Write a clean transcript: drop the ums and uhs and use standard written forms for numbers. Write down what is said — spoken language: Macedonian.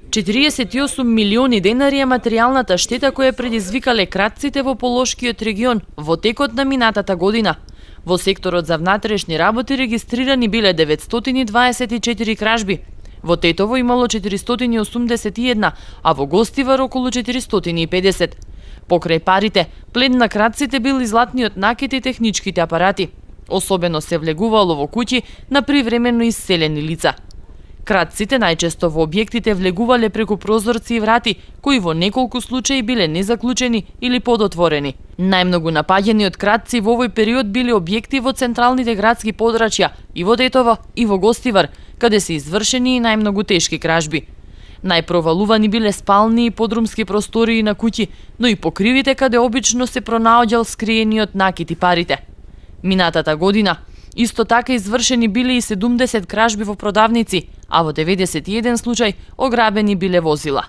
48 милиони денари е материјалната штета која предизвикале кратците во Полошкиот регион во текот на минатата година. Во секторот за внатрешни работи регистрирани биле 924 кражби. Во Тетово имало 481, а во Гостивар околу 450. Покрај парите, плен на кратците бил и златниот накит и техничките апарати. Особено се влегувало во куќи на привремено исселени лица. Кратците најчесто во објектите влегувале преку прозорци и врати, кои во неколку случаи биле незаклучени или подотворени. Најмногу напаѓани од кратци во овој период биле објекти во централните градски подрачја и во Тетово и во Гостивар, каде се извршени и најмногу тешки кражби. Најпровалувани биле спални и подрумски простории на куќи, но и покривите каде обично се пронаоѓал скриениот накит и парите. Минатата година исто така извршени биле и 70 кражби во продавници, а во 91 случај ограбени биле возила.